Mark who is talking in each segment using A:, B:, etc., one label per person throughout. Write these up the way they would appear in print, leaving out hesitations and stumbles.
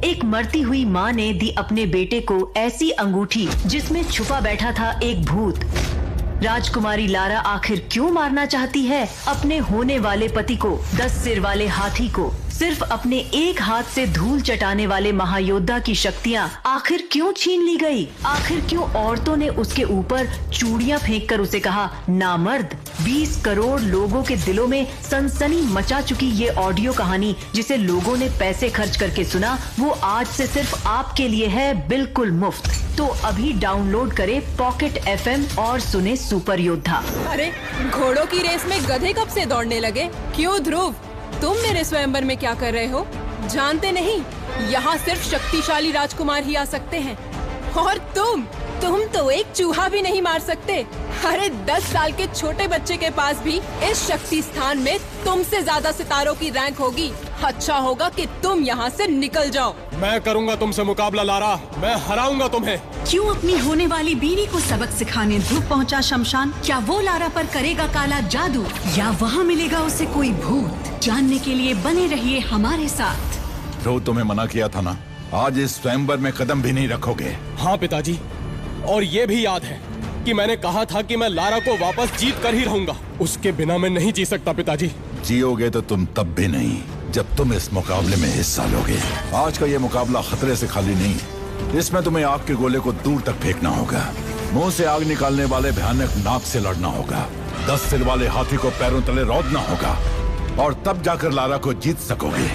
A: एक मरती हुई माँ ने दी अपने बेटे को ऐसी अंगूठी जिसमें छुपा बैठा था एक भूत। राजकुमारी लारा आखिर क्यों मारना चाहती है अपने होने वाले पति को, 10 सिर वाले हाथी को? सिर्फ अपने एक हाथ से धूल चटाने वाले महायोद्धा की शक्तियाँ आखिर क्यों छीन ली गई? आखिर क्यों औरतों ने उसके ऊपर चूड़ियाँ फेंककर उसे कहा नामर्द? 20 करोड़ लोगों के दिलों में सनसनी मचा चुकी ये ऑडियो कहानी, जिसे लोगों ने पैसे खर्च करके सुना, वो आज से सिर्फ आपके लिए है बिल्कुल मुफ्त। तो अभी डाउनलोड करें पॉकेट FM और सुने सुपर योद्धा।
B: अरे घोड़ों की रेस में गधे कब से दौड़ने लगे? क्यों ध्रुव, तुम मेरे स्वयंवर में क्या कर रहे हो? जानते नहीं, यहाँ सिर्फ शक्तिशाली राजकुमार ही आ सकते हैं। और तुम तो एक चूहा भी नहीं मार सकते। अरे 10 साल के छोटे बच्चे के पास भी इस शक्ति स्थान में तुमसे ज्यादा सितारों की रैंक होगी। अच्छा होगा कि तुम यहाँ से निकल जाओ।
C: मैं करूँगा तुमसे मुकाबला लारा, मैं हराऊंगा तुम्हें।
D: क्यों अपनी होने वाली बीवी को सबक सिखाने ध्रुव पहुँचा शमशान? क्या वो लारा पर करेगा काला जादू या वहाँ मिलेगा उसे कोई भूत? जानने के लिए बने रहिए हमारे साथ।
E: ध्रुव, तुम्हें मना किया था ना, आज इस स्वयंवर में कदम भी नहीं रखोगे।
C: हाँ पिताजी, और ये भी याद है कि मैंने कहा था कि मैं लारा को वापस जीत कर ही रहूंगा। उसके बिना मैं नहीं जी सकता पिताजी।
E: जियोगे तो तुम तब भी नहीं जब तुम इस मुकाबले में हिस्सा लोगे। आज का ये मुकाबला खतरे से खाली नहीं, इसमें तुम्हें आग के गोले को दूर तक फेंकना होगा, मुंह से आग निकालने वाले भयानक नाग से लड़ना होगा, 10 सिर वाले हाथी को पैरों तले रौंदना होगा, और तब जाकर लारा को जीत सकोगे।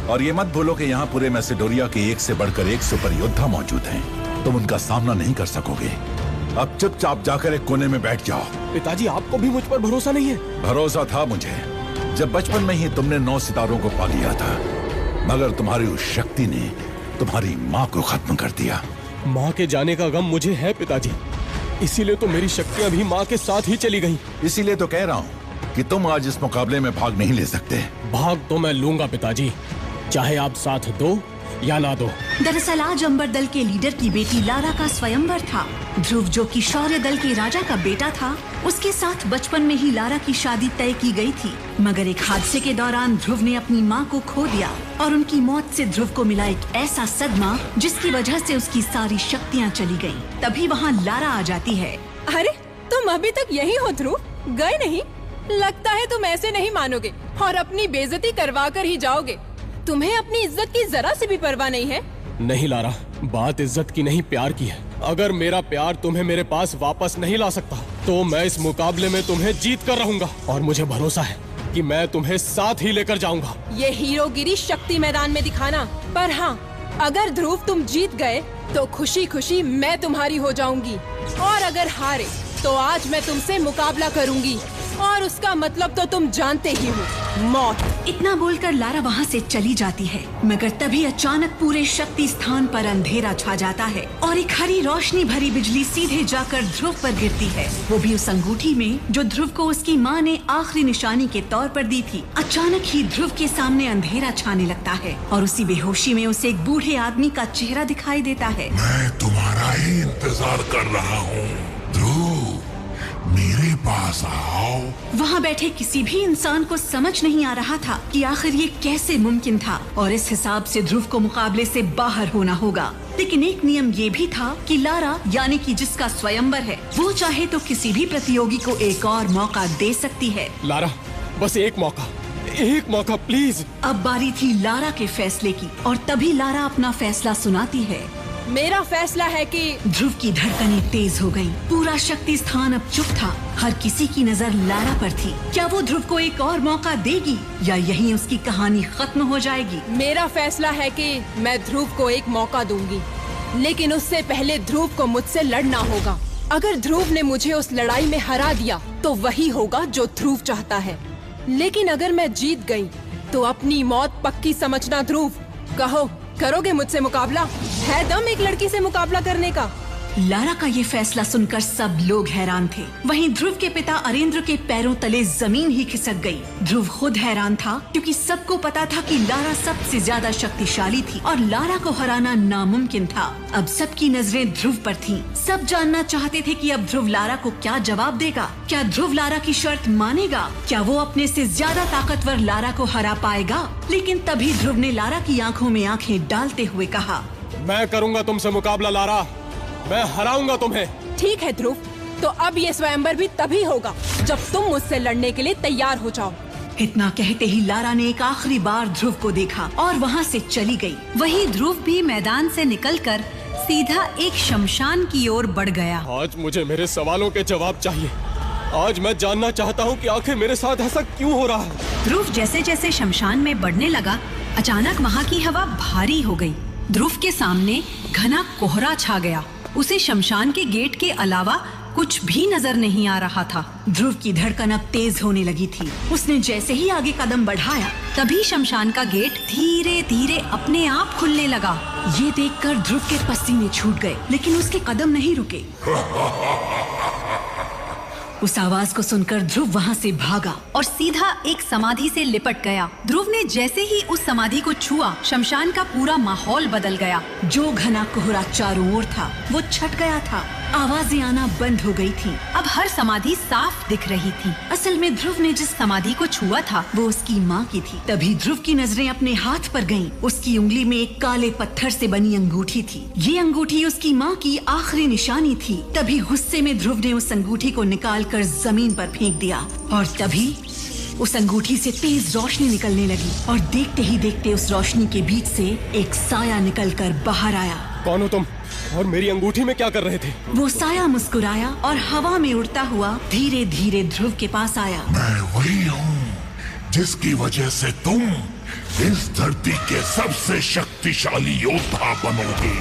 E: और ये मत भूलो कि यहाँ पूरे मैसेडोरिया के एक से बढ़कर एक सुपर योद्धा मौजूद हैं। तुम उनका सामना नहीं कर सकोगे। अब चुपचाप जाकर एक कोने में बैठ जाओ।
C: पिताजी, आपको भी मुझ पर भरोसा नहीं है?
E: भरोसा था मुझे, जब बचपन में ही तुमने 9 सितारों को पा लिया था, मगर तुम्हारी उस शक्ति ने तुम्हारी माँ को खत्म कर दिया।
C: माँ के जाने का गम मुझे है पिताजी, इसीलिए तो मेरी शक्तियाँ भी माँ के साथ ही चली गयी।
E: इसीलिए तो कह रहा हूँ कि तुम आज इस मुकाबले में भाग नहीं ले सकते।
C: भाग तो मैं लूंगा पिताजी, चाहे आप साथ दो या ना दो।
D: दरअसल आज अंबर दल के लीडर की बेटी लारा का स्वयंवर था। ध्रुव, जो कि शौर्य दल के राजा का बेटा था, उसके साथ बचपन में ही लारा की शादी तय की गई थी। मगर एक हादसे के दौरान ध्रुव ने अपनी मां को खो दिया और उनकी मौत से ध्रुव को मिला एक ऐसा सदमा जिसकी वजह से उसकी सारी शक्तियाँ चली गयी। तभी वहाँ लारा आ जाती है।
B: अरे तुम अभी तक यही हो ध्रुव, गए नहीं? लगता है तुम ऐसे नहीं मानोगे और अपनी बेइज्जती करवा कर ही जाओगे। तुम्हें अपनी इज्जत की जरा से भी परवाह नहीं है?
C: नहीं लारा, बात इज्जत की नहीं, प्यार की है। अगर मेरा प्यार तुम्हें मेरे पास वापस नहीं ला सकता तो मैं इस मुकाबले में तुम्हें जीत कर रहूंगा, और मुझे भरोसा है कि मैं तुम्हें साथ ही लेकर जाऊंगा।
B: ये हीरोगिरी शक्ति मैदान में दिखाना, पर हाँ, अगर ध्रुव तुम जीत गए तो खुशी खुशी मैं तुम्हारी हो जाऊंगी, और अगर हारे तो आज मैं तुमसे मुकाबला करूंगी, और उसका मतलब तो तुम जानते ही हो, मौत।
D: इतना बोलकर लारा वहाँ से चली जाती है, मगर तभी अचानक पूरे शक्ति स्थान पर अंधेरा छा जाता है और एक हरी रोशनी भरी बिजली सीधे जाकर ध्रुव पर गिरती है, वो भी उस अंगूठी में जो ध्रुव को उसकी माँ ने आखिरी निशानी के तौर पर दी थी। अचानक ही ध्रुव के सामने अंधेरा छाने लगता है और उसी बेहोशी में उसे एक बूढ़े आदमी का चेहरा दिखाई देता है।
F: मैं तुम्हारा ही इंतजार कर रहा हूँ ध्रुव, मेरे पास आओ।
D: वहाँ बैठे किसी भी इंसान को समझ नहीं आ रहा था कि आखिर ये कैसे मुमकिन था, और इस हिसाब से ध्रुव को मुकाबले से बाहर होना होगा। लेकिन एक नियम ये भी था कि लारा, यानी कि जिसका स्वयंवर है, वो चाहे तो किसी भी प्रतियोगी को एक और मौका दे सकती है।
C: लारा, बस एक मौका प्लीज।
D: अब बारी थी लारा के फैसले की, और तभी लारा अपना फैसला सुनाती है।
B: मेरा फैसला है कि
D: ध्रुव की धड़कनें तेज हो गईं। पूरा शक्ति स्थान अब चुप था, हर किसी की नजर लारा पर थी। क्या वो ध्रुव को एक और मौका देगी या यहीं उसकी कहानी खत्म हो जाएगी?
B: मेरा फैसला है कि मैं ध्रुव को एक मौका दूंगी, लेकिन उससे पहले ध्रुव को मुझसे लड़ना होगा। अगर ध्रुव ने मुझे उस लड़ाई में हरा दिया तो वही होगा जो ध्रुव चाहता है, लेकिन अगर मैं जीत गई तो अपनी मौत पक्की समझना ध्रुव। कहो, करोगे मुझसे मुकाबला? है दम एक लड़की से मुकाबला करने का?
D: लारा का ये फैसला सुनकर सब लोग हैरान थे। वहीं ध्रुव के पिता अरेंद्र के पैरों तले जमीन ही खिसक गई। ध्रुव खुद हैरान था क्योंकि सबको पता था कि लारा सबसे ज्यादा शक्तिशाली थी और लारा को हराना नामुमकिन था। अब सबकी नजरें ध्रुव पर थीं। सब जानना चाहते थे कि अब ध्रुव लारा को क्या जवाब देगा। क्या ध्रुव लारा की शर्त मानेगा? क्या वो अपने से ज्यादा ताकतवर लारा को हरा पाएगा? लेकिन तभी ध्रुव ने लारा की आंखों में आंखें डालते हुए कहा,
C: मैं करूंगा तुमसे मुकाबला लारा, मैं हराऊंगा तुम्हें।
B: ठीक है ध्रुव, तो अब ये स्वयंवर भी तभी होगा जब तुम मुझसे लड़ने के लिए तैयार हो जाओ।
D: इतना कहते ही लारा ने एक आखिरी बार ध्रुव को देखा और वहाँ से चली गई।
G: वहीं ध्रुव भी मैदान से निकलकर सीधा एक शमशान की ओर बढ़ गया।
C: आज मुझे मेरे सवालों के जवाब चाहिए। आज मैं जानना चाहता हूँ कि आखिर मेरे साथ ऐसा क्यों हो रहा है।
G: ध्रुव जैसे जैसे शमशान में बढ़ने लगा, अचानक वहाँ की हवा भारी हो गई। ध्रुव के सामने घना कोहरा छा गया। उसे शमशान के गेट के अलावा कुछ भी नजर नहीं आ रहा था।
D: ध्रुव की धड़कन अब तेज होने लगी थी। उसने जैसे ही आगे कदम बढ़ाया,
G: तभी शमशान का गेट धीरे धीरे अपने आप खुलने लगा।
D: ये देखकर ध्रुव के पसीने छूट गए, लेकिन उसके कदम नहीं रुके। उस आवाज को सुनकर ध्रुव वहाँ से भागा
G: और सीधा एक समाधि से लिपट गया। ध्रुव ने जैसे ही उस समाधि को छुआ, शमशान का पूरा माहौल बदल गया।
D: जो घना कोहरा चारों ओर था वो छट गया था। आवाजें आना बंद हो गई थीं।
G: अब हर समाधि साफ दिख रही थी।
D: असल में ध्रुव ने जिस समाधि को छुआ था वो उसकी माँ की थी। तभी ध्रुव की नजरें अपने हाथ पर गईं। उसकी उंगली में एक काले पत्थर से बनी अंगूठी थी। ये अंगूठी उसकी माँ की आखिरी निशानी थी। तभी गुस्से में ध्रुव ने उस अंगूठी को निकालकर जमीन पर फेंक दिया और तभी उस अंगूठी से तेज रोशनी निकलने लगी और देखते ही देखते उस रोशनी के बीच से एक साया निकलकर बाहर आया।
C: कौन हो तुम और मेरी अंगूठी में क्या कर रहे थे?
D: वो साया मुस्कुराया और हवा में उड़ता हुआ धीरे धीरे ध्रुव के पास आया।
F: मैं वही हूँ जिसकी वजह से तुम इस धरती के सबसे शक्तिशाली योद्धा बनोगे।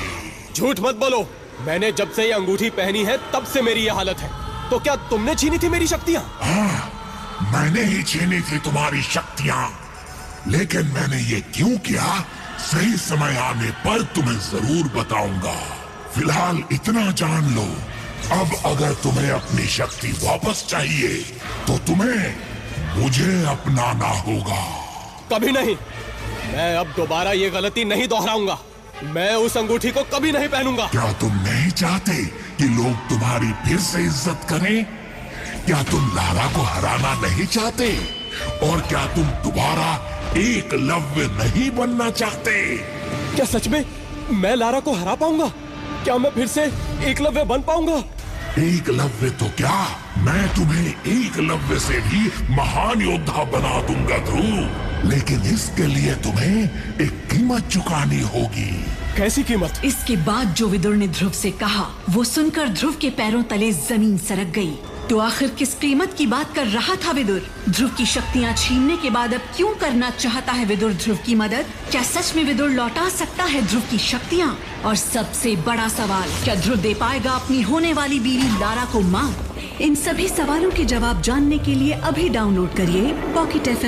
C: झूठ मत बोलो। मैंने जब से ये अंगूठी पहनी है तब से मेरी ये हालत है। तो क्या तुमने छीनी थी मेरी शक्तियाँ?
F: हाँ, मैंने ही छीनी थी तुम्हारी शक्तियाँ, लेकिन मैंने ये क्यों किया सही समय आने पर तुम्हें जरूर बताऊंगा। फिलहाल इतना जान लो, अब अगर तुम्हें अपनी शक्ति वापस चाहिए तो तुम्हें मुझे अपनाना होगा।
C: कभी नहीं। मैं अब दोबारा ये गलती नहीं दोहराऊंगा। मैं उस अंगूठी को कभी नहीं पहनूंगा।
F: क्या तुम नहीं चाहते कि लोग तुम्हारी फिर से इज्जत करें? क्या तुम लारा को हराना नहीं चाहते? और क्या तुम दोबारा एकलव्य नहीं बनना चाहते?
C: क्या सच में मैं लारा को हरा पाऊंगा? क्या मैं फिर से एकलव्य बन पाऊंगा?
F: एकलव्य तो क्या, मैं तुम्हें एकलव्य से भी महान योद्धा बना दूंगा ध्रुव। लेकिन इसके लिए तुम्हें एक कीमत चुकानी होगी।
C: कैसी कीमत?
D: इसके बाद जो विदुर ने ध्रुव से कहा वो सुनकर ध्रुव के पैरों तले जमीन सरक गई। तो आखिर किस कीमत की बात कर रहा था विदुर? ध्रुव की शक्तियाँ छीनने के बाद अब क्यों करना चाहता है विदुर ध्रुव की मदद? क्या सच में विदुर लौटा सकता है ध्रुव की शक्तियाँ? और सबसे बड़ा सवाल, क्या ध्रुव दे पाएगा अपनी होने वाली बीवी लारा को मां? इन सभी सवालों के जवाब जानने के लिए अभी डाउनलोड करिए पॉकेट FM